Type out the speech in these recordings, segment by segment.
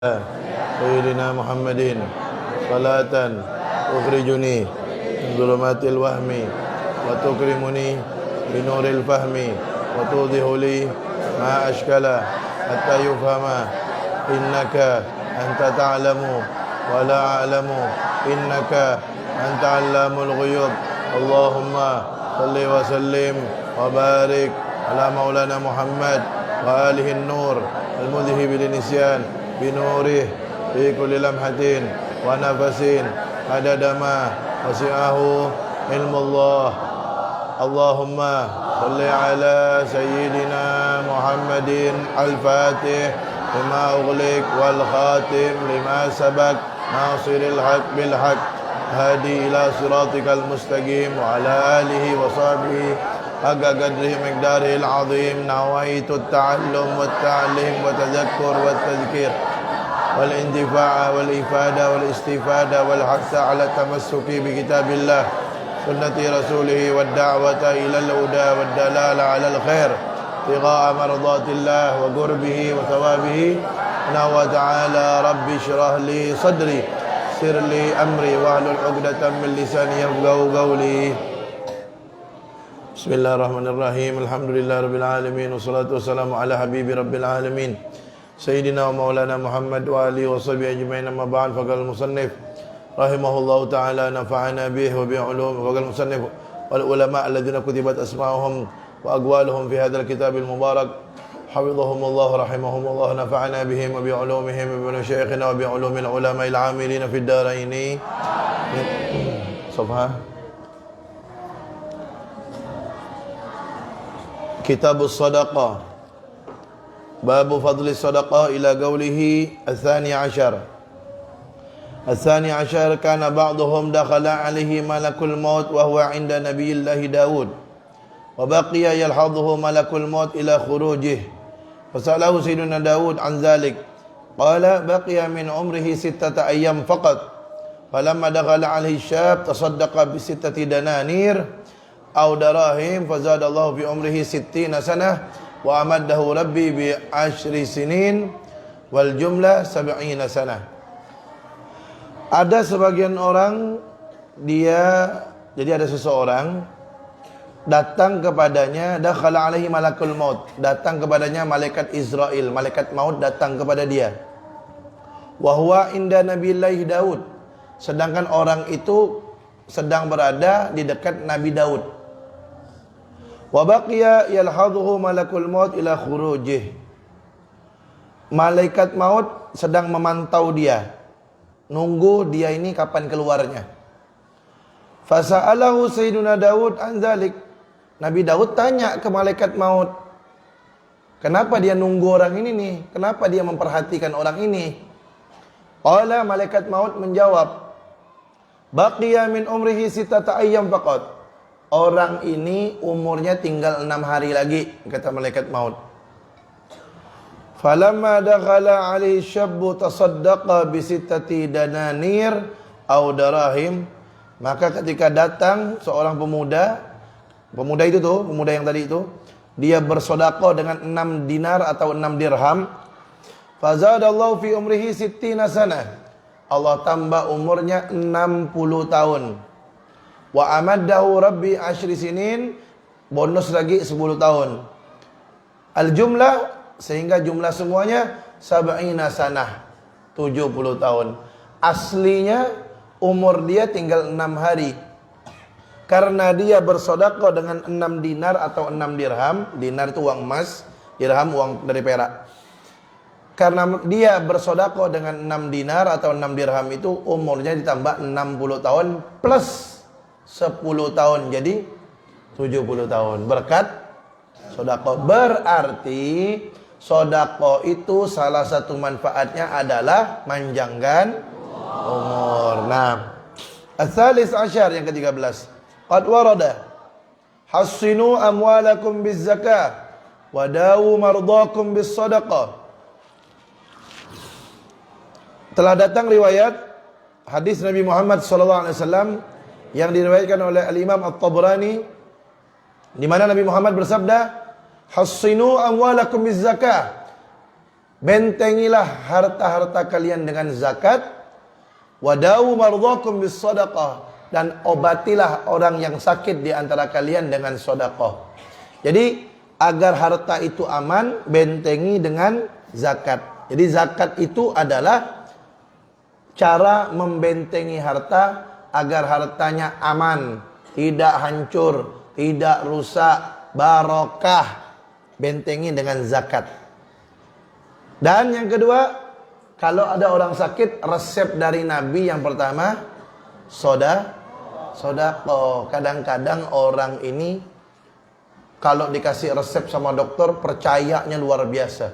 سيدنا محمد صلاة تخرجني من ظلمات الوهم وتكرمني بنور الفهم وتوضح لي ما أشكل حتى يفهم إنك أنت تعلم ولا أعلم إنك أنت علام الغيوب. اللهم صل وسلم وبارك على مولانا محمد وآله النور المذهب للنسيان بنوره في كل لمحة ونفس عدد ما وسعه علم الله. اللهم صل على سيدنا محمد الفاتح لما أغلق والخاتم لما سبق ناصر الحق بالحق هادي إلى صراطك المستقيم وعلى آله وصحبه حق قدره مقداره العظيم. نويت التعلم والتعليم والتذكر والتذكير والانتفاع والإفادة والاستفادة والحث على التمسك بكتاب الله سنة رسوله والدعوة إلى الهدى والدلالة على الخير ابتغاء مرضات الله وقربه وثوابه. وتعالى رب اشرح لي صدري يسر لي أمري واحلل عقدة من لساني يفقهوا قولي. Bismillahirrahmanirrahim. Alhamdulillah rabbil alamin wassalatu wassalamu ala habibi rabbil alamin Sayyidina wa maulana Muhammad wa alihi wa sahbihi ajma'in. Amma ba'd. Faqala al-musannif rahimahullahu ta'ala nafa'ana bihi wa bi'ulum. Faqala al-musannif wal ulama' alladhina kutibat asma'uhum wa aqwaluhum fi hadzal kitabil mubarak hafizahumullah rahimahumullah nafa'ana bihim wa bi'ulumihim wa bi syayikhina wa bi'ulumil ulama'il 'amilina fid daraini. Safha Kitabus Sadaqah, Babu Fadli Sadaqah ila qawlihi Al-Thani Ashar. Al-Thani Ashar kana ba'duhum dakhala alaihi malakul maut wa huwa inda nabiyillahi Dawud wa baqiya yalhadhuhu malakul maut ila khurujihi fasalahu sayyiduna Dawud an dhalik qala baqiya min umrihi 6 ayyam faqat falamma dakhala alaihi syab tasaddaqa bi 6 dananir aw darahim fazadallahu fi umrihi 60 sanah wa amaddahu rabbi bi 10 sinin wal jumlah 70 sanah. Ada sebagian orang jadi ada seseorang datang kepadanya, dakhala alaihi malakul maut, datang kepadanya malaikat Israel, malaikat maut datang kepada dia. Wa huwa inda nabiyillahi Daud, sedangkan orang itu sedang berada di dekat Nabi Daud. Wa baqiya yalhadhuhu malakul maut ila khurujih, malaikat maut sedang memantau dia, nunggu dia ini kapan keluarnya. Fasa'alahu sayyiduna Daud an dzalik, Nabi Daud tanya ke malaikat maut, kenapa dia nunggu orang ini nih, kenapa dia memperhatikan orang ini. Qala, malaikat maut menjawab, baqiya min umrihi 6 ayyam faqat, orang ini umurnya tinggal 6 hari lagi, kata malaikat maut. Falamma dakhala alaihi syabbu tasaddaqa bi 6 dananir aw darahim, maka ketika datang seorang pemuda yang tadi itu, dia bersedekah dengan 6 dinar atau 6 dirham. Fazadallahu fi umrihi 60 sanah, Allah tambah umurnya 60 tahun. Wa amaddahu rabbi 10 sinin, bonus lagi 10 tahun. Al-jumlah, sehingga jumlah semuanya 70 sanah, 70 tahun. Aslinya umur dia tinggal 6 hari. Karena dia bersedekah dengan 6 dinar atau 6 dirham. Dinar itu uang emas, dirham uang dari perak. Karena dia bersedekah dengan 6 dinar atau 6 dirham itu, umurnya ditambah 60 tahun plus 10 tahun, jadi 70 tahun. Berkat sedekah. Berarti sedekah itu salah satu manfaatnya adalah manjangkan umur. Nah, Al-Thalith Ashar, yang ke-13. Qad warada hassinu amwalakum biz zakah wa dawu mardakum bis sadaqah. Telah datang riwayat hadis Nabi Muhammad SAW yang diriwayatkan oleh Al-Imam At-Tabrani, di mana Nabi Muhammad bersabda, hassinu amwalakum biz zakah, bentengilah harta-harta kalian dengan zakat, wadawu mardhakum bis sadaqah, dan obatilah orang yang sakit di antara kalian dengan sedekah. Jadi agar harta itu aman, bentengi dengan zakat. Jadi zakat itu adalah cara membentengi harta agar hartanya aman, tidak hancur, tidak rusak, barokah. Bentengi dengan zakat. Dan yang kedua, kalau ada orang sakit, resep dari Nabi yang pertama, sedekah. Kadang-kadang orang ini kalau dikasih resep sama dokter, percayanya luar biasa.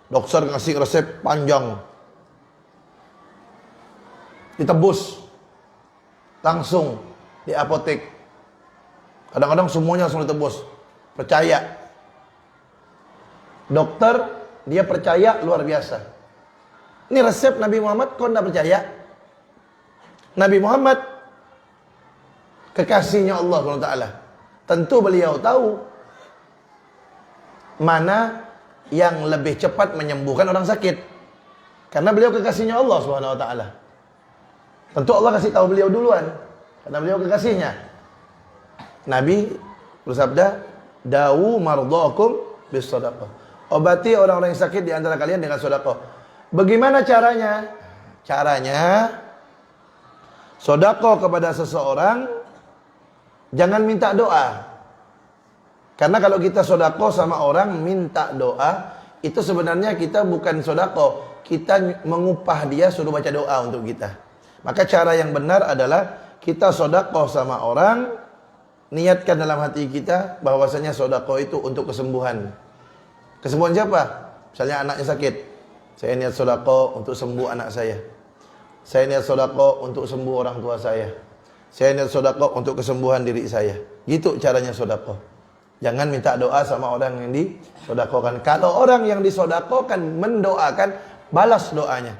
Dokter ngasih resep panjang, ditebus langsung di apotek. Kadang-kadang semuanya langsung ditebus. Percaya. Dokter, dia percaya luar biasa. Ini resep Nabi Muhammad, kau tidak percaya? Nabi Muhammad kekasihnya Allah SWT. Tentu beliau tahu mana yang lebih cepat menyembuhkan orang sakit. Karena beliau kekasihnya Allah SWT. Tentu Allah kasih tahu beliau duluan, karena beliau kekasihnya. Nabi bersabda, dawu mardhakum bis sadaqah. Obati orang-orang yang sakit di antara kalian dengan sedekah. Bagaimana caranya? Caranya sedekah kepada seseorang, jangan minta doa. Karena kalau kita sedekah sama orang minta doa, itu sebenarnya kita bukan sedekah, kita mengupah dia suruh baca doa untuk kita. Maka cara yang benar adalah kita sedekah sama orang, niatkan dalam hati kita bahwasanya sedekah itu untuk kesembuhan. Kesembuhan siapa? Misalnya anaknya sakit, saya niat sedekah untuk sembuh anak saya. Saya niat sedekah untuk sembuh orang tua saya. Saya niat sedekah untuk kesembuhan diri saya. Gitu caranya sedekah. Jangan minta doa sama orang yang disedekahkan. Kalau orang yang disedekahkan mendoakan, balas doanya.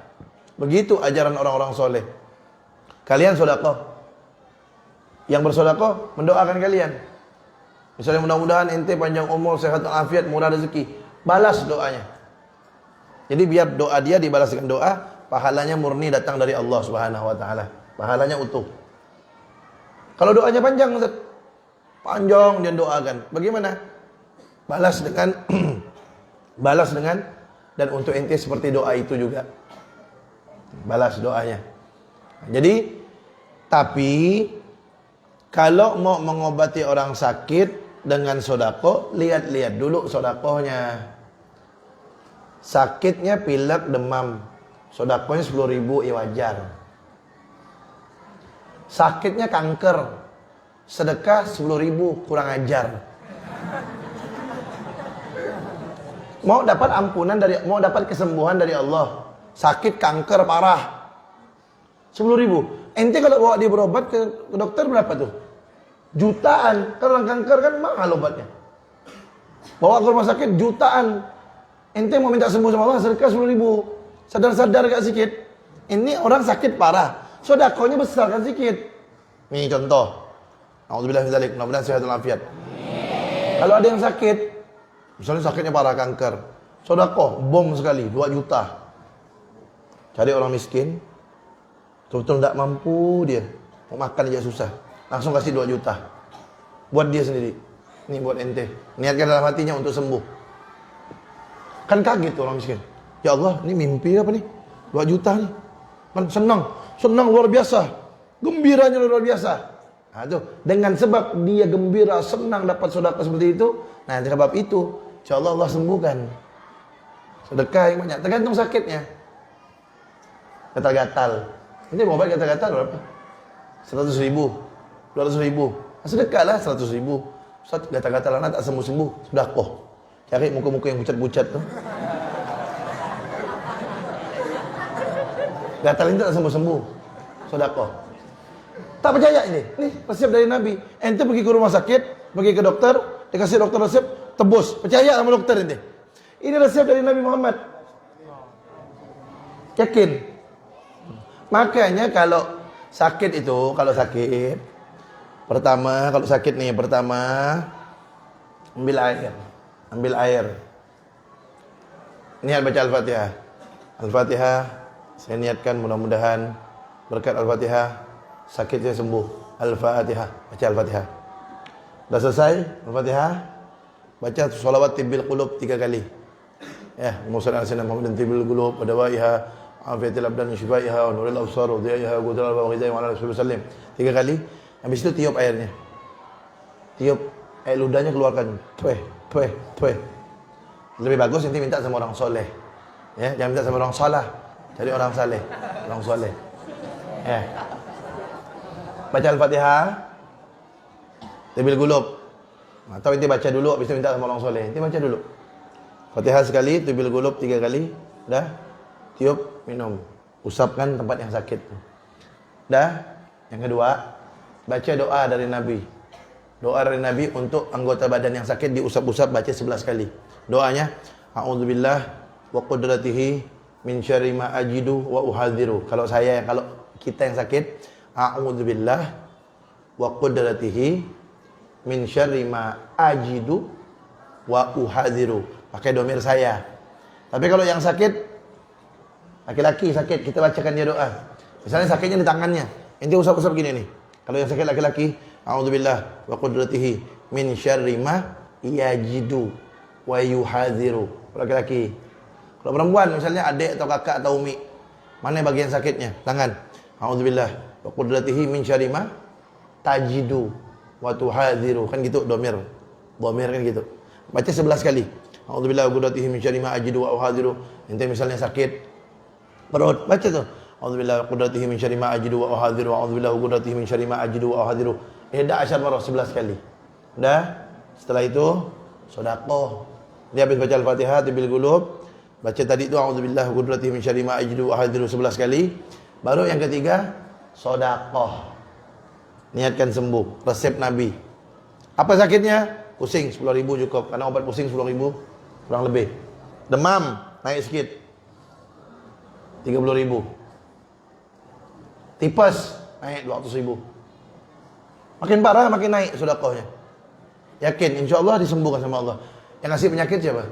Begitu ajaran orang-orang soleh. Kalian sedekah, yang bersedekah mendoakan kalian. Misalnya mudah-mudahan ente panjang umur, sehat afiat, murah rezeki. Balas doanya. Jadi biar doa dia dibalas dengan doa, pahalanya murni datang dari Allah Subhanahu wa taala. Pahalanya utuh. Kalau doanya panjang, Ustaz, panjang dia doakan. Bagaimana? Balas dengan balas dengan, dan untuk ente seperti doa itu juga. Balas doanya. Jadi, tapi kalau mau mengobati orang sakit dengan sedekah, lihat-lihat dulu sedekahnya. Sakitnya pilek, demam, sedekahnya 10.000, ya wajar. Sakitnya kanker, sedekah 10.000, kurang ajar. Mau dapat ampunan mau dapat kesembuhan dari Allah, sakit kanker parah, 10.000. Ente kalau bawa dia berobat ke dokter berapa tuh? Jutaan. Kalau orang kanker kan mahal obatnya. Bawa ke rumah sakit jutaan. Ente mau minta sembuh sama Allah, sedekah 10.000. Sadar-sadar gak sikit? Ini orang sakit parah, sedekahnya besar kan sikit. Nih contoh. Alhamdulillah, mudah-mudahan sehat walafiat. Kalau ada yang sakit, misalnya sakitnya parah, kanker, sedekah bom sekali 2 juta. Cari orang miskin, betul-betul tidak mampu dia, mau makan aja susah, langsung kasih 2 juta buat dia sendiri. Ini buat ente, niatkan dalam hatinya untuk sembuh. Kan kaget tuh orang miskin, ya Allah, ini mimpi apa nih, 2 juta nih. Kan senang luar biasa, gembiranya luar biasa. Nah tuh, dengan sebab dia gembira, senang dapat sedekah seperti itu, nah sebab itu insyaallah Allah sembuhkan. Sedekah yang banyak, tergantung sakitnya. Gatal-gatal, ini mau obat gatal-gatal berapa? 100.000, 200.000. Sedekahlah 100.000. Ustaz, gatal-gatal anak tak sembuh-sembuh, sedekah. Cari muka-muka yang pucat-pucat tuh. Gatal ini tak sembuh-sembuh, sedekah. Tak percaya ini resep dari Nabi. Ente pergi ke rumah sakit, pergi ke dokter, dikasih dokter resep, tebus. Percaya sama dokter ente. Ini resep dari Nabi Muhammad. Yakin? Makanya kalau sakit itu, pertama ambil air. Niat baca Al-Fatihah. Al-Fatihah, saya niatkan mudah-mudahan berkat Al-Fatihah sakitnya sembuh. Al-Fatihah, baca Al-Fatihah. Dah selesai Al-Fatihah, baca sholawat tibbil qulub 3 kali. Ya, Muhammad sallallahu Muhammadin tibbil qulub wa dawaiha, afiatil abdan syifaiha wa nuril absar wa dhiyaiha wa qudral wa ghidai wa ala rasulullah sallim. 3 kali. Habis itu tiup airnya. Tiup air ludahnya keluarkan. Tueh. Lebih bagus nanti minta sama orang soleh. Ya, jangan minta sama orang salah. Cari orang saleh, orang soleh. Ya. Baca Al-Fatihah, tabil gulub. Atau nanti baca dulu, habis itu minta sama orang soleh. Nanti baca dulu. Fatihah sekali, tabil gulub 3 kali. Dah, tiup, minum. Usapkan tempat yang sakit. Dah. Yang kedua, baca doa dari Nabi. Doa dari Nabi untuk anggota badan yang sakit diusap-usap, baca 11 kali. Doanya, a'udzubillah wa qudratihi min syarri ma ajidu wa uhadhiru. Kalau kita yang sakit, a'udzubillah wa qudratihi min syarri ma ajidu wa uhadhiru. Pakai domir saya. Tapi kalau yang sakit, laki-laki sakit, kita bacakan dia doa. Misalnya sakitnya di tangannya, inti usap-usap gini nih. Kalau yang sakit laki-laki, a'udzubillah wa qudratihi min syarri ma yajidu wa yuhadhiru. Laki-laki. Kalau perempuan misalnya adik atau kakak atau umi, mana bagian sakitnya? Tangan. A'udzubillah wa qudratihi min syarri ma tajidu wa tuhadhiru. Kan gitu domir. Domir kan gitu. Baca 11 kali. A'udzubillah wa qudratihi min syarri ma ajidu wa uhadhiru. Nanti misalnya sakit perut, baca tuh. A'udzubillah wa qudratihi min syarri ma ajidu wa uhadhiru. A'udzubillah wa qudratihi min syarri ma ajidu wa uhadhiru. 11 marrah 11 kali. Udah? Setelah itu sedekah. Dia habis baca Al-Fatihah tibil gulub, baca tadi itu a'udzubillahi wa qudratihi min syarri ma ajidu wa ahadiru 11 kali. Baru yang ketiga, sedekah. Niatkan sembuh, resep Nabi. Apa sakitnya? Pusing 10.000 cukup. Karena obat pusing 10.000 kurang lebih. Demam naik sedikit 30.000. Tipes naik 200.000. Makin parah makin naik sedekahnya. Yakin insyaallah disembuhkan sama Allah. Yang ngasih penyakit siapa?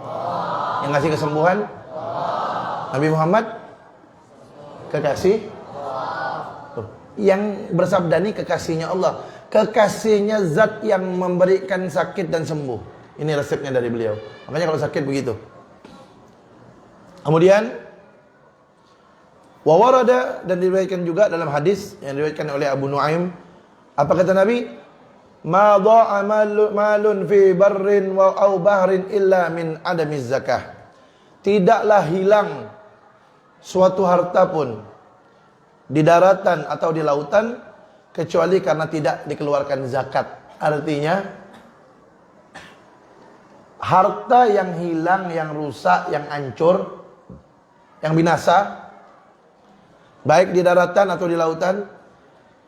Allah. Yang ngasih kesembuhan? Allah. Nabi Muhammad? Kekasih? Allah. Yang bersabda ini kekasihnya Allah. Kekasihnya zat yang memberikan sakit dan sembuh. Ini resepnya dari beliau. Makanya kalau sakit begitu. Kemudian wawarada, dan diriwayatkan juga dalam hadis yang diriwayatkan oleh Abu Nuaim. Apa kata Nabi? Ma dha'a malun fi barrin wa au bahrin illa min adamiz zakah. Tidaklah hilang suatu harta pun di daratan atau di lautan kecuali karena tidak dikeluarkan zakat. Artinya harta yang hilang, yang rusak, yang hancur, yang binasa, baik di daratan atau di lautan,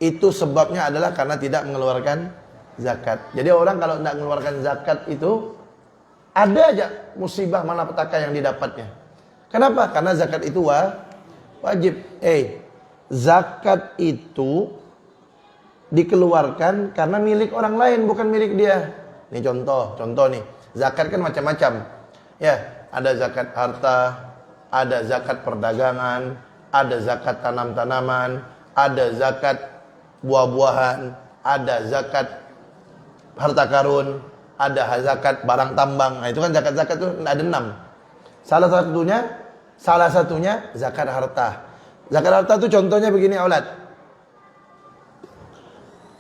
itu sebabnya adalah karena tidak mengeluarkan zakat. Jadi orang kalau tidak mengeluarkan zakat itu ada aja musibah malapetaka yang didapatnya. Kenapa? Karena zakat itu wajib. Zakat itu dikeluarkan karena milik orang lain, bukan milik dia. Ini contoh nih. Zakat kan macam-macam. Ya, ada zakat harta, ada zakat perdagangan, ada zakat tanam-tanaman, ada zakat buah-buahan, ada zakat harta karun, ada zakat barang tambang. Nah, itu kan zakat-zakat itu ada 6. Salah satunya zakat harta. Zakat harta itu contohnya begini, aulad.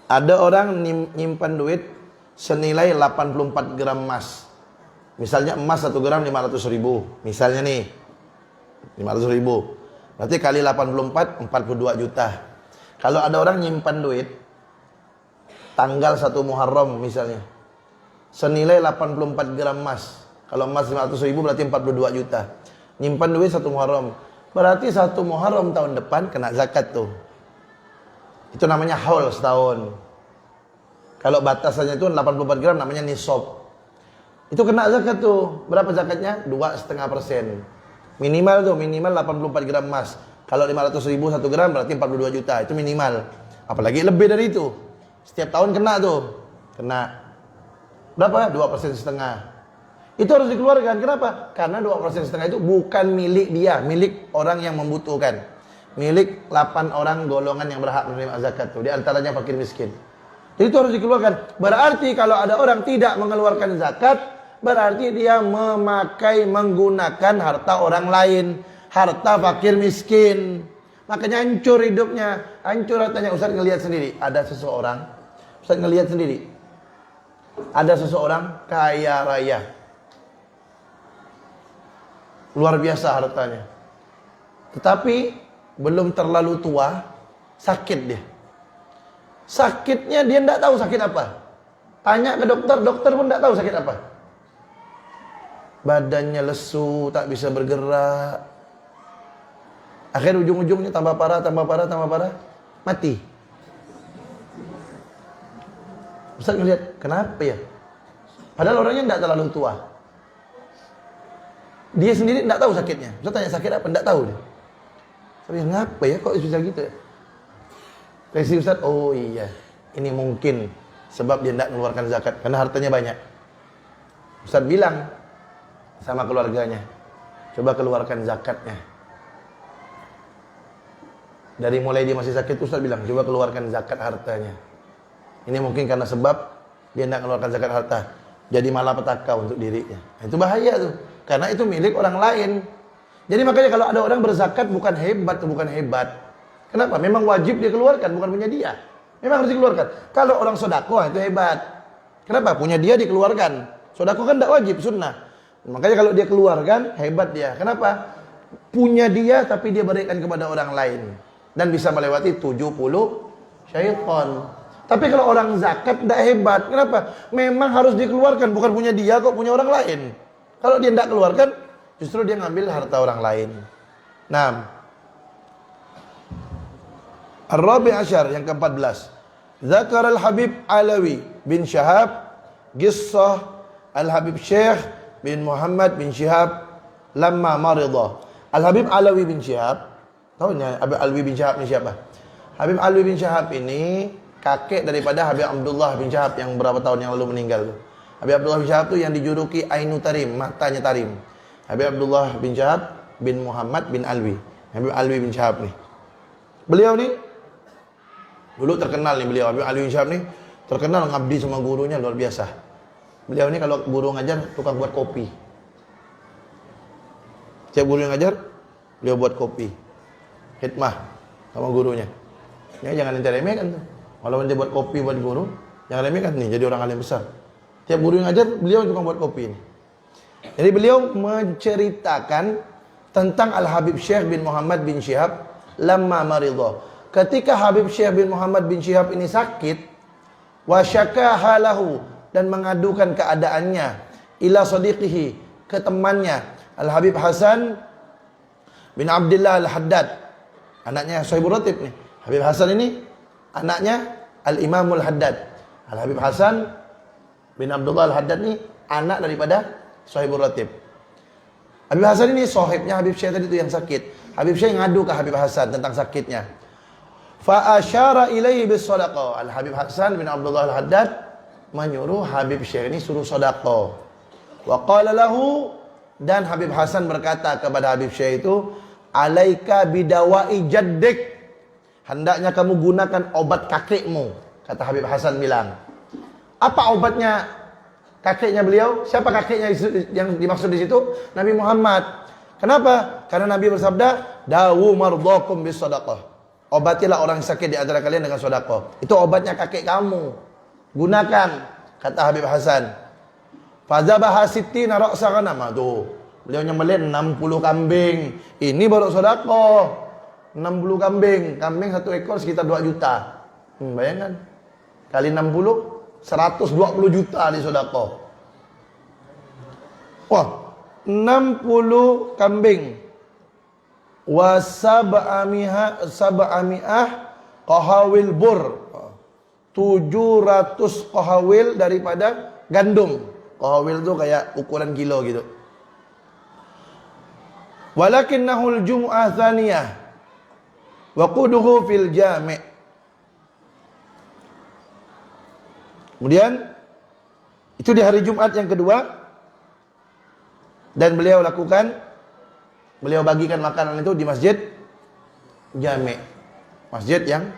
Ada orang nyimpan duit senilai 84 gram emas. Misalnya emas 1 gram 500.000. Misalnya nih 500.000. Berarti kali 84 42 juta. Kalau ada orang nyimpan duit tanggal 1 Muharram misalnya, senilai 84 gram emas. Kalau emas 500.000 berarti 42 juta. Nyimpan duit 1 Muharram. Berarti 1 Muharram tahun depan kena zakat tuh. Itu namanya haul setahun. Kalau batasannya itu 84 gram namanya nisab. Itu kena zakat tuh. Berapa zakatnya? 2,5%. Minimal 84 gram emas. Kalau 500.000 1 gram berarti 42 juta. Itu minimal. Apalagi lebih dari itu. Setiap tahun kena tuh. Kena. Berapa? 2,5%. Itu harus dikeluarkan. Kenapa? Karena 2,5% itu bukan milik dia, milik orang yang membutuhkan. Milik 8 orang golongan yang berhak menerima zakat itu, di antaranya fakir miskin. Jadi itu harus dikeluarkan. Berarti kalau ada orang tidak mengeluarkan zakat, berarti dia menggunakan harta orang lain, harta fakir miskin. Makanya hancur hidupnya, hancur hartanya. Ustaz ngelihat sendiri, ada seseorang, Ustaz ngelihat sendiri, ada seseorang kaya raya, luar biasa hartanya, tetapi belum terlalu tua, sakit dia. Sakitnya dia tidak tahu sakit apa. Tanya ke dokter, dokter pun tidak tahu sakit apa. Badannya lesu, tak bisa bergerak. Akhir ujung-ujungnya tambah parah, mati. Ustaz ngelihat, kenapa ya? Padahal orangnya tidak terlalu tua. Dia sendiri tidak tahu sakitnya. Ustaz tanya sakit apa, tidak tahu dia. Tapi ngapa ya kok bisa gitu ya? Reaksi Ustaz, oh iya, ini mungkin sebab dia tidak mengeluarkan zakat karena hartanya banyak. Ustaz bilang sama keluarganya, coba keluarkan zakatnya. Dari mulai dia masih sakit, Ustaz bilang coba keluarkan zakat hartanya. Ini mungkin karena sebab dia tidak mengeluarkan zakat harta, jadi malapetaka untuk dirinya. Itu bahaya tuh, karena itu milik orang lain. Jadi makanya kalau ada orang berzakat bukan hebat. Kenapa? Memang wajib dia keluarkan, bukan punya dia. Memang harus dikeluarkan. Kalau orang sedekah itu hebat. Kenapa? Punya dia dikeluarkan. Sedekah kan tidak wajib, sunnah. Makanya kalau dia keluarkan, hebat dia. Kenapa? Punya dia tapi dia berikan kepada orang lain. Dan bisa melewati 70 syaitan. Tapi kalau orang zakat tidak hebat. Kenapa? Memang harus dikeluarkan, bukan punya dia kok, punya orang lain. Kalau dia tidak keluarkan, justru dia ngambil harta orang lain. Nah, Ar-Rabi' Asyar yang ke-14. Zakar Al-Habib Alawi bin Syahab Qissah Al-Habib Syekh bin Muhammad bin Syihab lamma marida. Al-Habib Alawi bin Syihab, tahu ni Habib Alawi bin Syihab ni siapa? Habib Alawi bin Syihab ini kakek daripada Habib Abdullah bin Syihab yang berapa tahun yang lalu meninggal tu. Habib Abdullah bin Syihab tu yang dijuluki Ainu Tarim, matanya tarim. Habib Abdullah bin Syihab bin Muhammad bin Alwi. Habib Alwi bin Syihab ni. Beliau ni dulu terkenal ni, beliau Habib Alwi bin Syihab ni terkenal ngabdi sama gurunya luar biasa. Beliau ni kalau guru ngajar tukang buat kopi. Setiap guru yang ngajar, beliau buat kopi. Khidmah sama gurunya. Ya, jangan ente remehkan tu. Kalau ente buat kopi buat guru, jangan remehkan nih, jadi orang alim besar. Tiap guru yang ngajar, beliau tukang buat kopi ni. Jadi beliau menceritakan tentang Al-Habib Syekh bin Muhammad bin Syihab lamma maridha. Ketika Habib Syekh bin Muhammad bin Syihab ini sakit, wa syakaha lahu, dan mengadukan keadaannya ila sadiqihi, ke temannya Al-Habib Hasan bin Abdullah Al-Haddad, anaknya Sahibul Ratib nih. Habib Hasan ini anaknya Al-Imamul Haddad. Al-Habib Hasan bin Abdullah Al-Haddad ni anak daripada Sahibul Ratib. Habib Hasan ini sahibnya Habib Syekh tadi itu yang sakit. Habib Syekh ngadu ke Habib Hasan tentang sakitnya. Fa asyara ilaihi bis sadaqah. Al-Habib Hasan bin Abdullah Al-Haddad menyuruh Habib Syekh ini suruh sedekah. Wa qala lahu, dan Habib Hasan berkata kepada Habib Syekh itu, alaika bidawai jaddik, hendaknya kamu gunakan obat kakekmu. Kata Habib Hasan bilang. Apa obatnya kakeknya beliau? Siapa kakeknya yang dimaksud di situ? Nabi Muhammad. Kenapa? Karena Nabi bersabda, dawu mardhakum bis sadaqah. Obatilah orang sakit di antara kalian dengan sedekah. Itu obatnya kakek kamu. Gunakan, kata Habib Hasan. Fazabaha sittina ra'sa ghanam. Tuh, beliau nyembelih 60 kambing. Ini baru sedekah. 60 kambing. Kambing satu ekor sekitar 2 juta. Bayangkan. Kali 60, 120 juta di sedekah. Wah, 60 kambing. Wa sab'ami'ah qahawil bur. 700 qahawil daripada gandum. Qahawil itu kayak ukuran kilo gitu. Walakinnahul jum'ah thaniyah wa quduhu fil jami'. Kemudian itu di hari Jumat yang kedua. Dan beliau bagikan makanan itu di masjid jami', masjid yang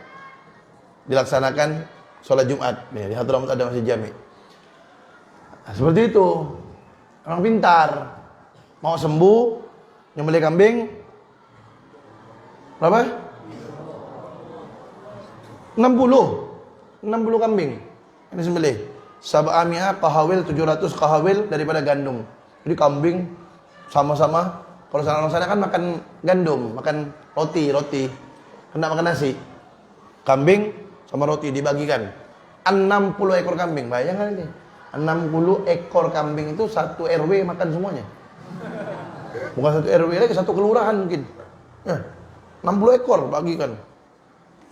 dilaksanakan sholat Jumat. Di Hadramaut ada masjid jami'. Nah, seperti itu. Orang pintar. Mau sembuh, nyembelih kambing berapa? 60 kambing ini sembelih. Sab'amia kahawil, 700 kahawil daripada gandum. Jadi kambing sama-sama. Kalau sana kan makan gandum, makan roti, hendak makan nasi. Kambing sama roti dibagikan. 60 ekor kambing, bayangkan ini. 60 ekor kambing itu satu RW makan semuanya. Bukan satu RW lagi, satu kelurahan mungkin. 60 ekor bagikan.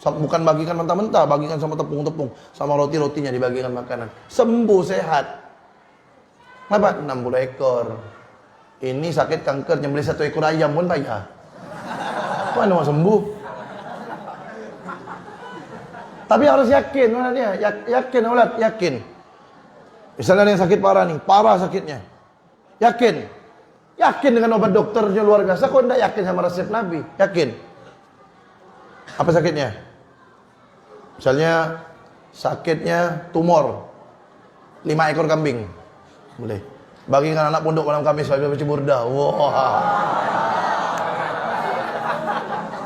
Bukan bagikan mentah-mentah, bagikan sama tepung-tepung, sama roti-rotinya dibagikan makanan. Sembuh sehat. Kenapa? 60 ekor. Ini sakit kanker, nyembelih 1 ekor ayam pun payah. Mana mau sembuh? Tapi harus yakin, mana dia? Yakin, Aulad, yakin. Misalnya ada yang sakit parah nih, parah sakitnya. Yakin. Yakin dengan obat dokternya luar biasa, kok enggak yakin sama resep Nabi? Yakin. Apa sakitnya? Misalnya sakitnya tumor 5 ekor kambing. Boleh. Bagikan anak pondok malam Kamis bagi baca burda. Wah.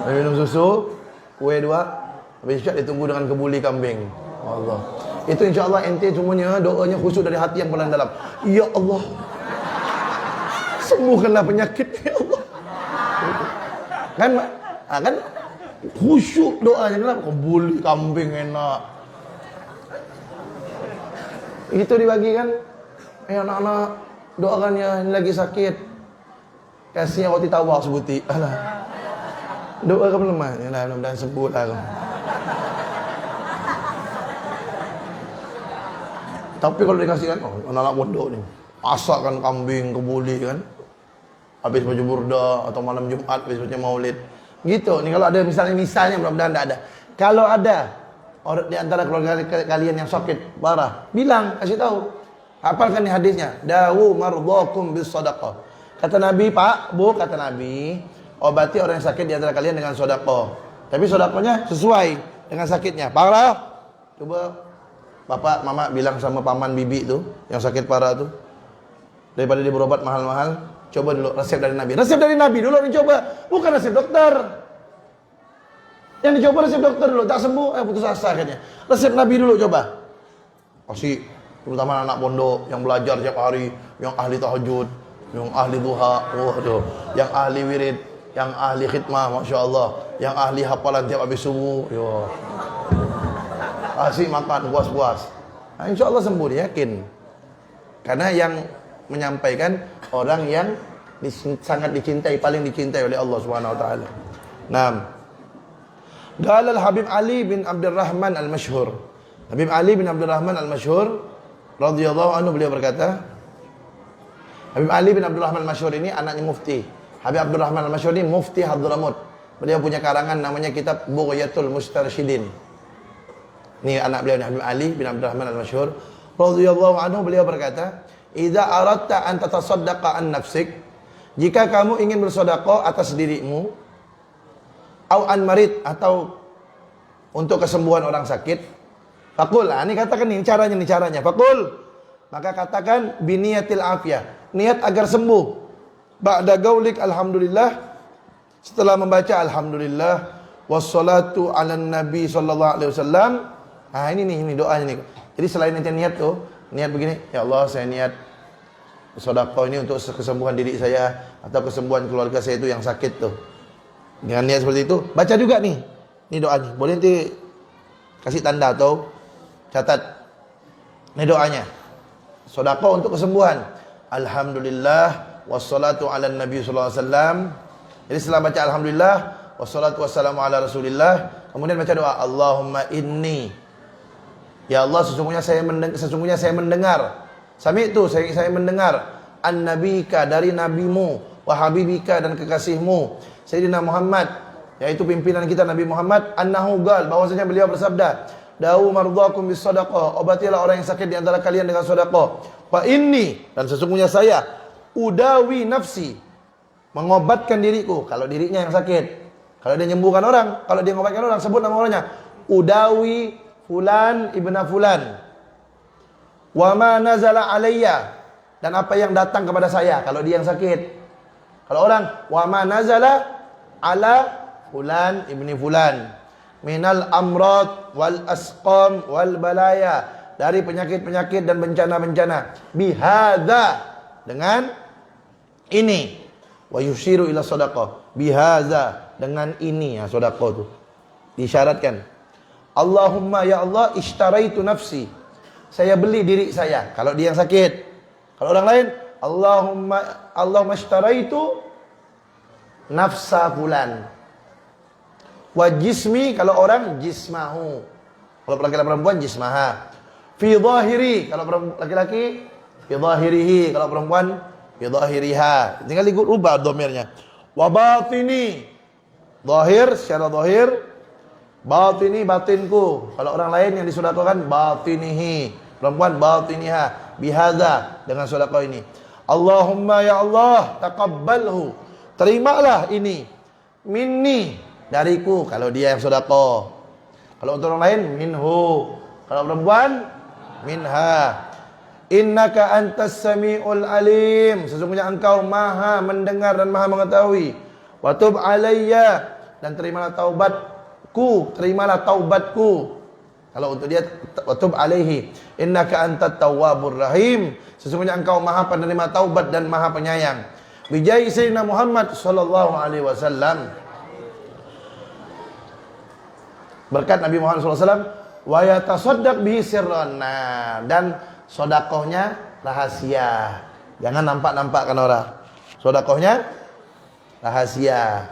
Minum susu, kue 2, habis isyak ditunggu dengan kebuli kambing. Allah. Itu insya-Allah ente semuanya doanya khusyuk dari hati yang paling dalam. Ya Allah. Sembuhkanlah penyakit ya Allah. Kan khusyuk doanya, kenapa? Kebuli kambing enak. Itu dibagikan. Anak-anak doakan ya, ini lagi sakit. Kasihnya roti tawar sebuti. Alah. Doa kamu lemah. Yalah, mudah-mudahan sembuh lah. Tapi kalau dikasihkan, anak-anak pondok nih, masakkan kambing, kebuli kan. Habis baju burda atau malam Jumat habis baca Maulid. Gitu. Nih kalau ada misalnya mudah-mudahan enggak ada. Kalau ada orang di antara keluarga kalian yang sakit parah, bilang, kasih tahu. Hafalkan nih hadisnya. Dawu mardhakum bis shadaqah. Kata Nabi, Pak, Bu, kata Nabi, obati orang yang sakit di antara kalian dengan sedekah. Tapi sedekahnya sesuai dengan sakitnya. Parah. Coba Bapak, Mama bilang sama paman bibi tuh yang sakit parah tuh. Daripada dia berobat mahal-mahal, coba dulu resep dari Nabi. Resep dari Nabi dulu dicoba, bukan resep dokter. Yang dicoba resep dokter dulu, tak sembuh, putus asa akhirnya. Resep Nabi dulu coba. Kasih terutama anak pondok yang belajar tiap hari, yang ahli tahajud, yang ahli duha, waduh, yang ahli wirid, yang ahli khidmah, masya-Allah, yang ahli hafalan tiap habis subuh, yo. Kasih makan puas-puas. Nah, insya-Allah sembuh, yakin. Karena yang menyampaikan orang yang sangat dicintai, paling dicintai oleh Allah Subhanahu wa taala. Naam. Qala al-Habib Ali bin Abdurrahman al-Masyhur. Habib Ali bin Abdurrahman al-Masyhur radhiyallahu anhu, beliau berkata, Habib Ali bin Abdurrahman al-Masyhur ini anaknya mufti. Habib Abdurrahman al-Masyhur ini mufti Hadramaut. Beliau punya karangan namanya kitab Bughyatul Mustarsyidin. Ini anak beliau, Habib Ali bin Abdurrahman al-Masyhur radhiyallahu anhu, beliau berkata, "Idza aradta an tatasaddaqa an nafsik," jika kamu ingin bersedekah atas dirimu, au an marid, atau untuk kesembuhan orang sakit, faqul, ini katakan ini caranya. Faqul, maka katakan biniyatil afiyah, niat agar sembuh. Ba'da gaulik alhamdulillah, setelah membaca alhamdulillah, wassalatu ala nabi sallallahu alaihi wasallam. Nah, ini doanya nih. Jadi selain nanti niat tuh, niat begini, ya Allah saya niat sedekah ini untuk kesembuhan diri saya atau kesembuhan keluarga saya itu yang sakit tuh. Dengan niat seperti itu, baca juga nih. Ini doanya. Boleh nanti kasih tanda atau catat. Ini doanya. Sedekah untuk kesembuhan. Alhamdulillah wassalatu ala nabi sallallahu alaihi wasallam. Jadi setelah baca alhamdulillah wassalatu wassalamu ala rasulillah, kemudian baca doa Allahumma inni, ya Allah sesungguhnya saya mendengar. Sami itu saya mendengar an-nabika, dari nabimu, wa habibika, dan kekasihmu Sayyidina Muhammad, yaitu pimpinan kita Nabi Muhammad, annahu gal, bahwasanya beliau bersabda, dawu mardhakum bis shadaqah, obatilah orang yang sakit di antara kalian dengan sedekah. Fa inni, dan sesungguhnya saya udawi nafsi, mengobatkan diriku. Kalau dirinya yang sakit, kalau dia menyembuhkan orang, kalau dia mengobatkan orang, sebut nama orangnya. Udawi fulan ibna fulan. Wa ma nazala alayya, dan apa yang datang kepada saya kalau dia yang sakit. Kalau orang wa ma nazala ala fulan ibni fulan minal amrad wal asqam wal balaya, dari penyakit-penyakit dan bencana-bencana. Bihadza, dengan ini. Wa yushiru ila sadaqah. Bihadza, dengan ini. Ya, sedekah itu disyaratkan. Allahumma ya Allah, ishtaraitu nafsi, saya beli diri saya kalau dia yang sakit. Kalau orang lain, Allahumma ishtaraitu nafsa fulan. Wa jismi, kalau orang jismahu. Kalau laki-laki perempuan jismaha. Fi dhahiri, kalau laki-laki fi dhahirihi, kalau perempuan fi dhahiriha. Tinggal rubah dhamirnya. Wa batini, zahir secara zahir, batini batinku. Kalau orang lain yang disedekahkan batinihi, perempuan batiniha. Bihadza, dengan sedekah ini. Allahumma ya Allah, taqabbalhu, terimalah ini minni, dariku kalau dia yang sedekah. Kalau untuk orang lain minhu, kalau perempuan minha. Innaka antas samiul alim, sesungguhnya engkau maha mendengar dan maha mengetahui. Wa tub alayya, dan terimalah taubatku, terimalah taubatku. Kalau untuk dia, wa tub alaihi, innaka antat tawwabur rahim, sesungguhnya engkau maha penerima taubat dan maha penyayang. Bijai Sayyidina Muhammad sallallahu alaihi wasallam, berkat Nabi Muhammad sallallahu alaihi wasallam. Wa yatasaddaq bihi sirran, dan sedekahnya rahasia, jangan nampak-nampakkan orang. Sedekahnya rahasia,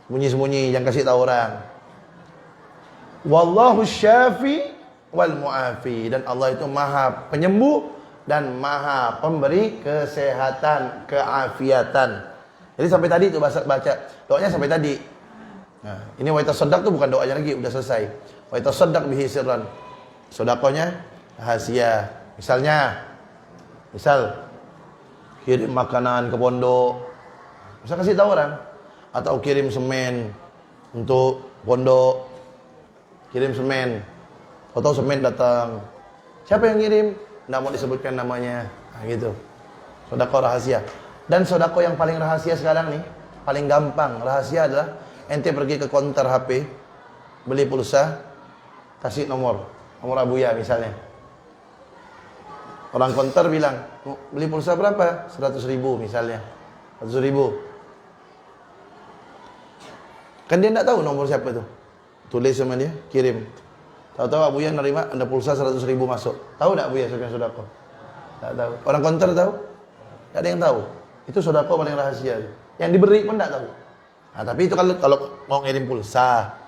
sembunyi-sembunyi, jangan kasih tahu orang. Wallahu syafi wal muafi, dan Allah itu maha penyembuh dan maha pemberi kesehatan, keafiatan. Jadi sampai tadi itu baca doanya sampai tadi. Nah, ini wa yatasaddaq itu bukan doanya lagi, udah selesai. Wa yatasaddaq bihi sirran, sedekahnya rahasia. Misal kirim makanan ke pondok, bisa kasih tahu orang, atau kirim semen untuk pondok, kirim semen, atau semen datang, siapa yang kirim, tidak mau disebutkan namanya. Nah, gitu. Sedekah rahasia. Dan sedekah yang paling rahasia sekarang nih, paling gampang rahasia adalah ente pergi ke konter HP, beli pulsa, kasih nomor Abuya misalnya. Orang konter bilang, beli pulsa berapa? 100.000 misalnya. 100.000. Kan dia tidak tahu nomor siapa itu. Tulis sama dia, kirim. Tahu-tahu Abuya nerima ada pulsa 100.000 masuk. Tahu tidak Abuya siapa yang sedekah? Tidak tahu. Orang konter tahu? Tidak ada yang tahu. Itu sedekah paling rahasia. Yang diberi pun tidak tahu. Nah, tapi itu kalau mau ngirim pulsa.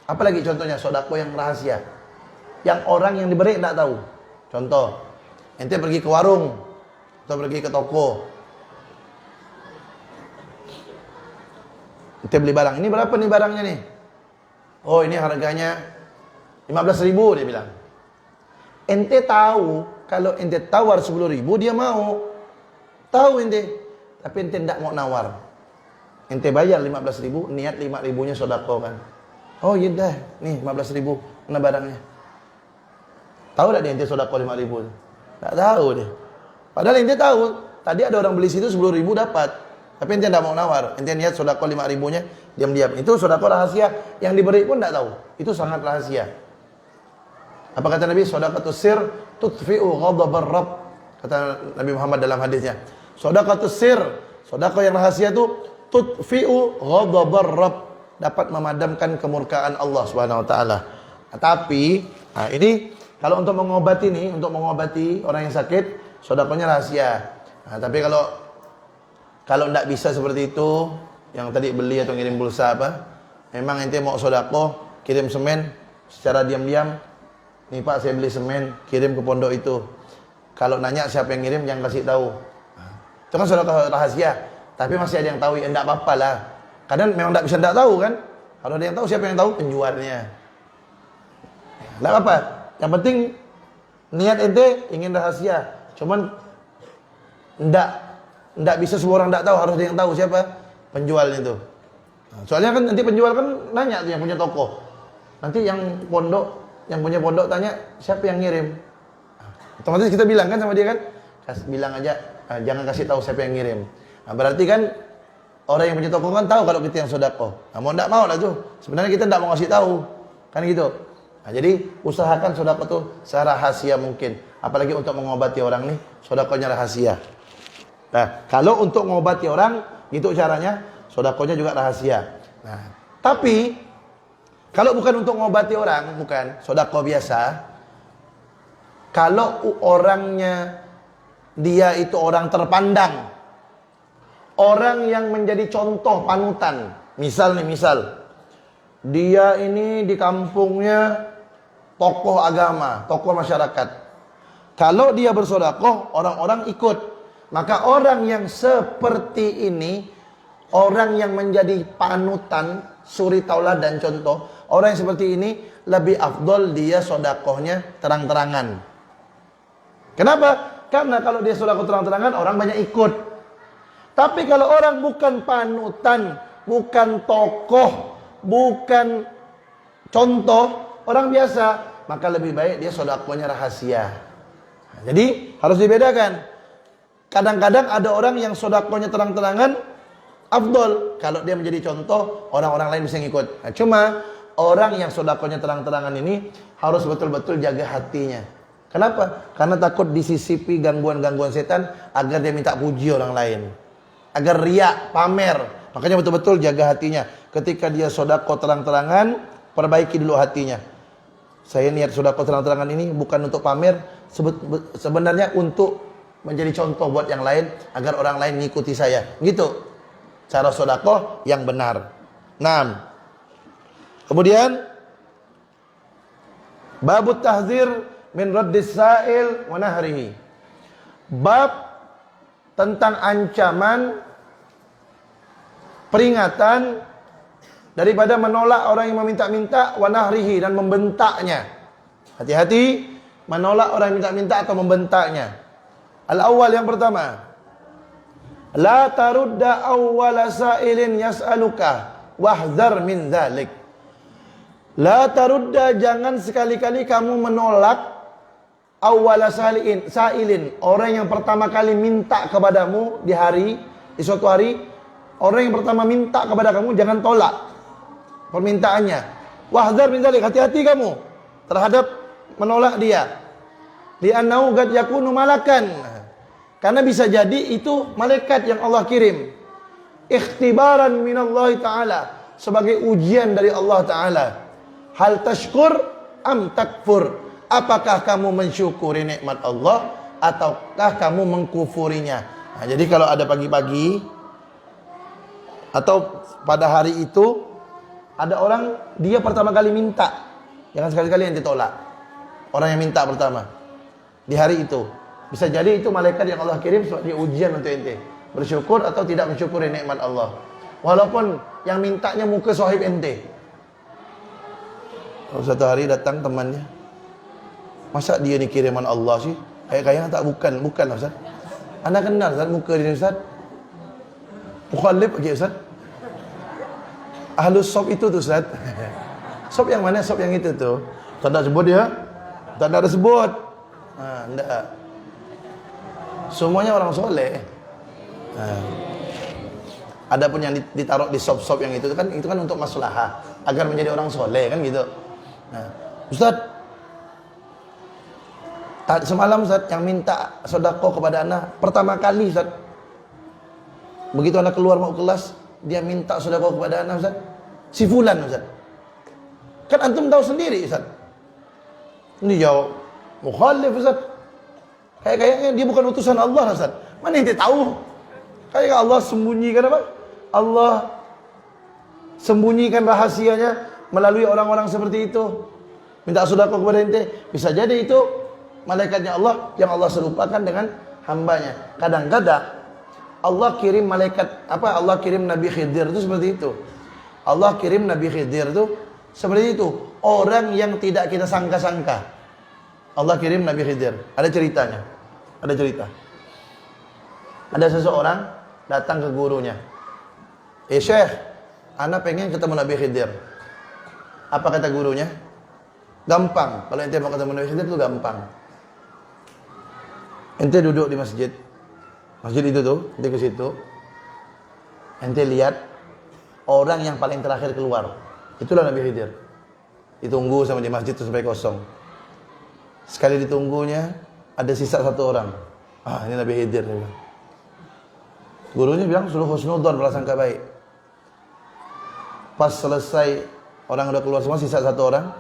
Apalagi contohnya sedekah yang rahasia, yang orang yang diberi tidak tahu. Contoh, ente pergi ke warung atau pergi ke toko, ente beli barang. Ini berapa nih barangnya nih? Oh, ini harganya 15.000 dia bilang. Ente tahu kalau ente tawar 10.000 dia mau. Tahu ente, tapi ente tidak mau nawar. Ente bayar 15.000, niat 5.000-nya sedekah kan. Oh iya dah, nih 15.000, mana barangnya? Tahu tak dia ente sedekah 5.000? Tak tahu dia. Padahal ente tahu, tadi ada orang beli situ 10.000 dapat. Tapi ente tidak mau nawar. Ente niat sedekah 5.000-nya, diam-diam. Itu sedekah rahasia, yang diberi pun tidak tahu. Itu sangat rahasia. Apa kata Nabi? Sedekatus sir tutfi'u ghadabar rabb. Kata Nabi Muhammad dalam hadisnya. Sedekatus sir, sedekah yang rahasia itu tutfi'u ghadabar rabb, dapat memadamkan kemurkaan Allah Subhanahu wa taala. Tapi, nah ini kalau untuk mengobati nih, untuk mengobati orang yang sakit, sedekahnya rahasia. Nah, tapi kalau tidak bisa seperti itu, yang tadi beli atau ngirim pulsa apa, memang ente mau sedekah, kirim semen secara diam-diam. Nih Pak, saya beli semen, kirim ke pondok itu. Kalau nanya siapa yang ngirim, jangan kasih tahu. Itu kan sedekah rahasia. Tapi masih ada yang tahu, ya enggak apa-apa lah. Kadang memang enggak bisa enggak tahu kan. Kalau ada yang tahu, siapa yang tahu? Penjualnya. Enggak apa-apa. Yang penting niat ente ingin rahasia. Cuman enggak Nggak bisa semua orang nggak tahu, harus ada yang tahu siapa penjualnya itu. Nah, soalnya kan nanti penjual kan nanya tuh yang punya toko. Nanti yang punya pondok tanya siapa yang ngirim. Nah, otomatis kita bilang kan sama dia kan, bilang aja jangan kasih tahu siapa yang ngirim. Nah, berarti kan orang yang punya toko kan tahu kalau kita yang sedekah. Nah, mau nggak mau lah tuh. Sebenarnya kita nggak mau kasih tahu, kan gitu. Nah, jadi usahakan sedekah tuh serahasia mungkin. Apalagi untuk mengobati orang nih, sedekahnya rahasia. Nah, kalau untuk mengobati orang, gitu caranya, sedekahnya juga rahasia. Nah, tapi kalau bukan untuk mengobati orang, bukan sedekah biasa. Kalau orangnya dia itu orang terpandang, orang yang menjadi contoh panutan. Misal dia ini di kampungnya tokoh agama, tokoh masyarakat. Kalau dia bersedekah, orang-orang ikut. Maka orang yang seperti ini, orang yang menjadi panutan, suri tauladan contoh, orang yang seperti ini lebih afdol dia sedekahnya terang-terangan. Kenapa? Karena kalau dia sedekah terang-terangan, orang banyak ikut. Tapi kalau orang bukan panutan, bukan tokoh, bukan contoh, orang biasa, maka lebih baik dia sedekahnya rahasia. Nah, jadi harus dibedakan. Kadang-kadang ada orang yang sedekahnya terang-terangan afdol. Kalau dia menjadi contoh, orang-orang lain bisa ngikut. Nah, cuma orang yang sedekahnya terang-terangan ini harus betul-betul jaga hatinya. Kenapa? Karena takut disisipi gangguan-gangguan setan agar dia minta puji orang lain. Agar riak, pamer. Makanya betul-betul jaga hatinya. Ketika dia sedekah terang-terangan, perbaiki dulu hatinya. Saya niat sedekah terang-terangan ini bukan untuk pamer, sebenarnya untuk menjadi contoh buat yang lain agar orang lain mengikuti saya. Gitu. Cara sedekah yang benar. 6. Kemudian babut tahzir min raddis sa'il wa nahrihi. Bab tentang ancaman, peringatan daripada menolak orang yang meminta-minta, wa nahrihi, dan membentaknya. Hati-hati menolak orang yang minta-minta atau membentaknya. Al-awwal, yang pertama, la tarudda awwala sa'ilin yas'aluka wahdzar min dzalik. La tarudda, jangan sekali-kali kamu menolak awwala sa'ilin, orang yang pertama kali minta kepadamu di suatu hari, orang yang pertama minta kepada kamu, jangan tolak permintaannya. Wahdzar min dzalik, hati-hati kamu terhadap menolak dia. Li'annahu qad yakunu malakan, karena bisa jadi itu malaikat yang Allah kirim. Ikhtibaran minallahi ta'ala, sebagai ujian dari Allah ta'ala. Hal tashkur am takfur, apakah kamu mensyukuri nikmat Allah ataukah kamu mengkufurinya. Nah, jadi kalau ada pagi-pagi atau pada hari itu ada orang dia pertama kali minta, jangan sekali-kali yang ditolak. Orang yang minta pertama di hari itu, bisa jadi itu malaikat yang Allah kirim sebagai ujian untuk ente, bersyukur atau tidak mensyukuri nikmat Allah. Walaupun yang mintanya muka sahib ente. Kalau satu hari datang temannya, masa dia ni kiriman Allah sih? Kayaknya tak, bukan Ustaz. Anda kenal Ustaz muka dia Ustaz? Mukhalif lagi Ustaz. Ahlus sop itu tuh Ustaz. Sop yang mana? Sop yang itu tuh. Tak ada sebut dia. Tak ada sebut. Enggak. Semuanya orang soleh. Adapun yang ditaruh di sop-sop yang itu kan untuk maslahah, agar menjadi orang soleh kan gitu. Nah, Ustaz, semalam Ustaz yang minta sedekah kepada anak pertama kali Ustaz. Begitu anak keluar mau kelas, dia minta sedekah kepada anak Ustaz. Si fulan Ustaz. Kan antum tahu sendiri Ustaz. Ini jawab mukhalif Ustaz. Kayaknya dia bukan utusan Allah Ustaz. Mana ente tahu? Kayak Allah sembunyikan apa? Allah sembunyikan rahasianya melalui orang-orang seperti itu. Minta sedekah kepada ente, bisa jadi itu malaikatnya Allah yang Allah serupakan dengan hambanya. Kadang-kadang Allah kirim malaikat Allah kirim Nabi Khidir itu seperti itu. Allah kirim Nabi Khidir itu seperti itu. Orang yang tidak kita sangka-sangka. Allah kirim Nabi Khidir. Ada ceritanya. Ada cerita. Ada seseorang datang ke gurunya. Syekh, ana pengen ketemu Nabi Khidir. Apa kata gurunya? Gampang. Kalau ente mau ketemu Nabi Khidir itu gampang. Ente duduk di masjid. Masjid itu tuh, ente ke situ. Ente lihat orang yang paling terakhir keluar. Itulah Nabi Khidir. Ditunggu sama di masjid sampai kosong. Sekali ditunggunya ada sisa satu orang. Ini Nabi Khidir. Gurunya bilang suruh husnudzon, prasangka baik. Pas selesai orang udah keluar semua, sisa satu orang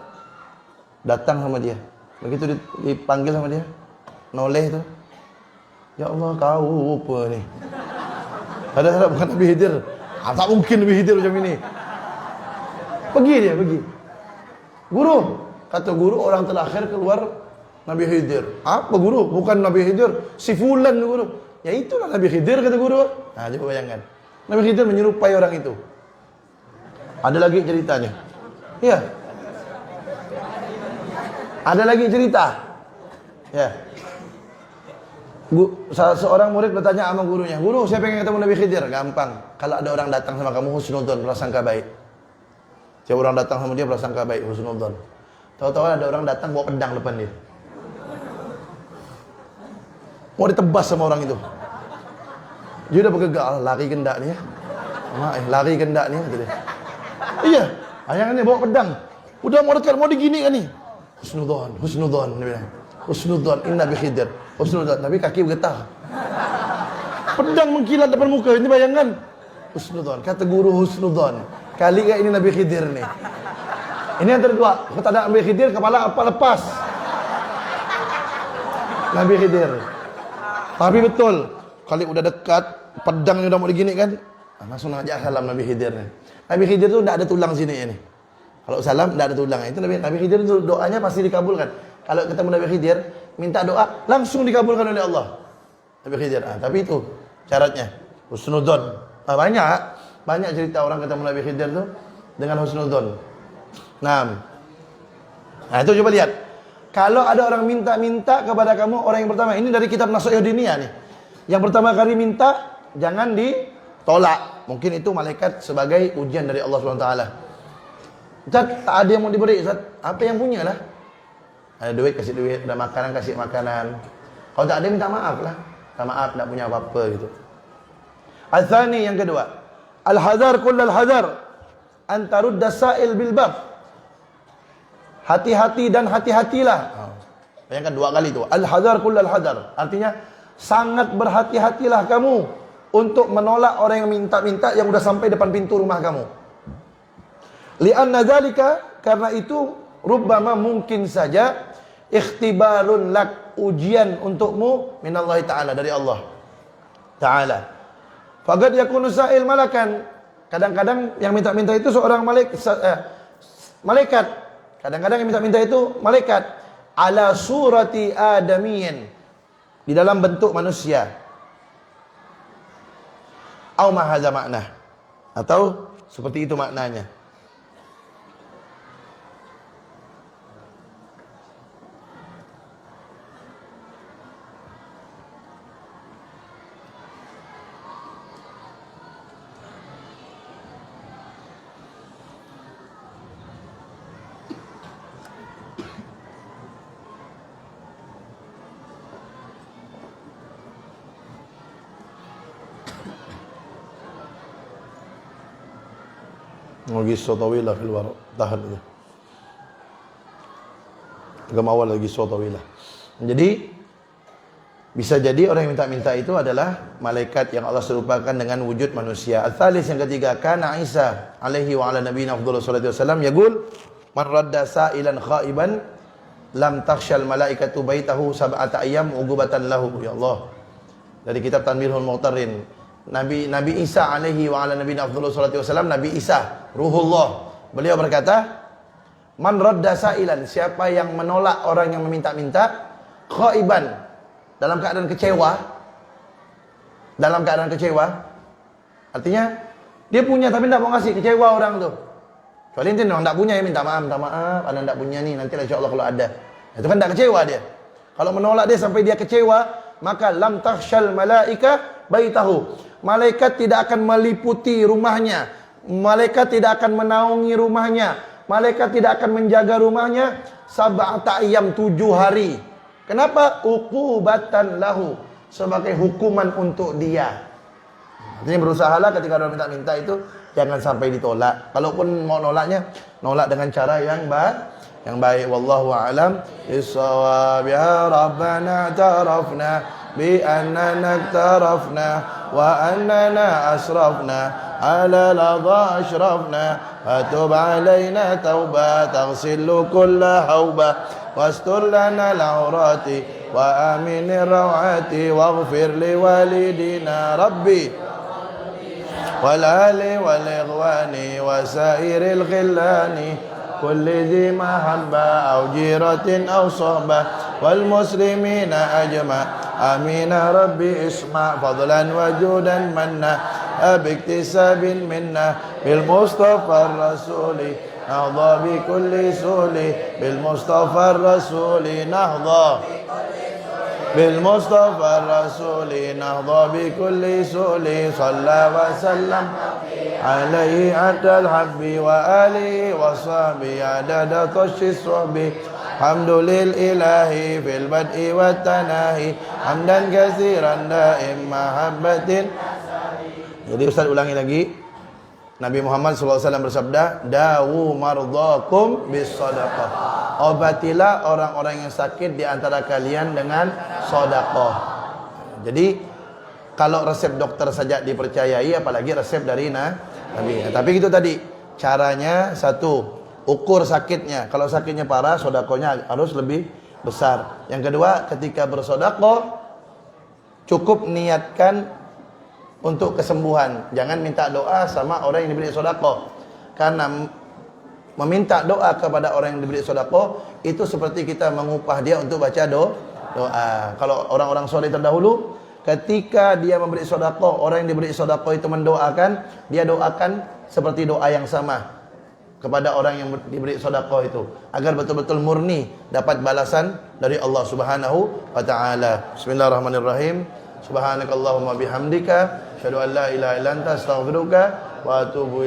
datang sama dia. Begitu dipanggil sama dia, noleh itu. Ya Allah, kau apa nih? Ada bukan Nabi Khidir. Tak mungkin Nabi Khidir macam ini. Pergi dia, pergi. Guru, kata guru, orang terakhir keluar Nabi Khidir. Apa guru? Bukan Nabi Khidir, si fulan guru. Ya itulah Nabi Khidir, kata guru. Nah, coba bayangkan. Nabi Khidir menyerupai orang itu. Ada lagi ceritanya. Iya. Ada lagi cerita. Ya. Seorang murid bertanya sama gurunya, "Guru, saya pengen ketemu Nabi Khidir." Gampang. Kalau ada orang datang sama kamu, husnudzon, prasangka baik. Siapa orang datang sama dia, prasangka baik, husnudzon. Tahu-tahu ada orang datang bawa pedang depan dia. Mau ditebas sama orang itu. Dia udah bergegas, lari kendak nih ya. Lari kendak nih gitu dia. Iya, ayangannya bawa pedang. Udah mau dekat, mau digini kan nih. Husnudzon, husnudzon dia bilang. Husnudzon, inna bi Khidir. Husnudzon, tapi kaki bergetar. Pedang mengkilat depan muka, ini bayangan. Husnudzon, kata guru husnudzon. Kali gak ini Nabi Khidir nih. Ini yang kedua, kalau tak ada Nabi Khidir, kepala apa lepas. Nabi Khidir. Tapi betul, kali udah dekat, pedangnya udah mau digini kan, langsung ngajak salam Nabi Khidir nih. Nabi Khidir tuh tidak ada tulang sini ini. Kalau salam tidak ada tulang. Itu Nabi Khidir itu doanya pasti dikabulkan. Kalau ketemu Nabi Khidir, minta doa langsung dikabulkan oleh Allah. Nabi Khidir. Tapi itu syaratnya husnudzon. Banyak cerita orang ketemu Nabi Khidir tuh dengan husnudzon. Nah, itu coba lihat. Kalau ada orang minta-minta kepada kamu, orang yang pertama, ini dari kitab Nashihah Diniyah nih. Yang pertama kali minta, jangan ditolak. Mungkin itu malaikat sebagai ujian dari Allah SWT. Ustaz, tak ada yang mau diberi, Ustaz. Apa yang punya lah? Ada duit, kasih duit. Ada makanan, kasih makanan. Kalau tak ada, minta maaf lah. Minta maaf, tak punya apa-apa gitu. Al-thani, yang kedua. Al-hadar kullal hadar. Antarudda sa'il bilbab. Hati-hati dan hati-hatilah. Bayangkan dua kali itu. Al-hadar kullal hadar. Artinya, sangat berhati-hatilah kamu untuk menolak orang yang minta-minta yang sudah sampai depan pintu rumah kamu. Li'anna dzalika, karena itu rubbama mungkin saja ikhtibarun lak, ujian untukmu minallahi ta'ala, dari Allah ta'ala. Faqad yakunu sa'il malakan. Kadang-kadang yang minta-minta itu seorang malaikat. Kadang-kadang yang minta-minta itu malaikat. Ala surati adamiyin, di dalam bentuk manusia. Au ma hadza makna, atau seperti itu maknanya. Lagi tawilah fil wara, tahan itu. Agak awal lagi tawilah. Jadi bisa jadi orang yang minta-minta itu adalah malaikat yang Allah serupakan dengan wujud manusia. Al-thalis, yang ketiga, kana Isa alaihi wa ala nabiyina afdhalus salatu wassalam yaqul man radda sa'ilan khaiban lam takhshal malaikatu baitahu sab'ata ayyam ugubatan lahu. Ya Allah. Dari kitab Tanbihul Mu'tarin. Nabi Isa alaihi wa ala nabiyina afdhalus salatu wassalam, Nabi Isa ruhullah, beliau berkata, man radda sa'ilan, siapa yang menolak orang yang meminta-minta, khaiban, dalam keadaan kecewa, artinya dia punya tapi tidak mau ngasih, kecewa orang tuh. Kecuali ente orang tidak punya, ya minta maaf, anda tidak punya nih, nanti insyaallah kalau ada. Itu kan tidak kecewa dia. Kalau menolak dia sampai dia kecewa, maka lam takhshal malaika baitahu. Malaikat tidak akan meliputi rumahnya. Malaikat tidak akan menaungi rumahnya. Malaikat tidak akan menjaga rumahnya sab'ata ayyam, 7 hari. Kenapa? Uqubatan lahu, sebagai hukuman untuk dia. Artinya berusahalah ketika orang minta-minta itu jangan sampai ditolak. Kalaupun mau nolaknya, nolak dengan cara yang baik. Wallahu a'lam bis-shawab. Ya Rabbana tarafna bi annana tarafna wa annana asrafna ala ladha ashrafna fatub alaina tauba taghsilu kulla hauba wastur lana al-awrati wa aminir rawati waghfir li walidina rabbi wal ali wal ikhwani wa sairil khillani كل ذي محبة أو جيرة أو صحبة والمسلمين أجمع آمين ربي اسمع فضلا وجودا منا باكتساب منا بالمصطفى الرسول نهضى بكل سول بالمصطفى الرسول نهضى بالمصطفى الرسول نهضى بكل سول صلى وسلم عليه عدد الحب وآله وصحبه عدد طش الصحب حمد للإله في البدء والتناهي حمدا كثيرا دائم محبة. Jadi Ustaz ulangi lagi. Nabi Muhammad SAW bersabda, dawu mardhakum bis sadaqah. Obatilah orang-orang yang sakit di antara kalian dengan sedekah. Jadi kalau resep dokter saja dipercayai, apalagi resep dari Nabi. Tapi itu tadi caranya, satu, ukur sakitnya. Kalau sakitnya parah, sedekahnya harus lebih besar. Yang kedua, ketika bersedekah cukup niatkan untuk kesembuhan. Jangan minta doa sama orang yang diberi sedekah. Karena meminta doa kepada orang yang diberi sedekah itu seperti kita mengupah dia untuk baca doa. Kalau orang-orang soleh terdahulu, ketika dia memberi sedekah, orang yang diberi sedekah itu mendoakan, dia doakan seperti doa yang sama kepada orang yang diberi sedekah itu, agar betul-betul murni dapat balasan dari Allah Subhanahu wa taala. Bismillahirrahmanirrahim. Subhanakallahumma bihamdika asyhadu an la ilaha illa anta astaghfiruka wa atubu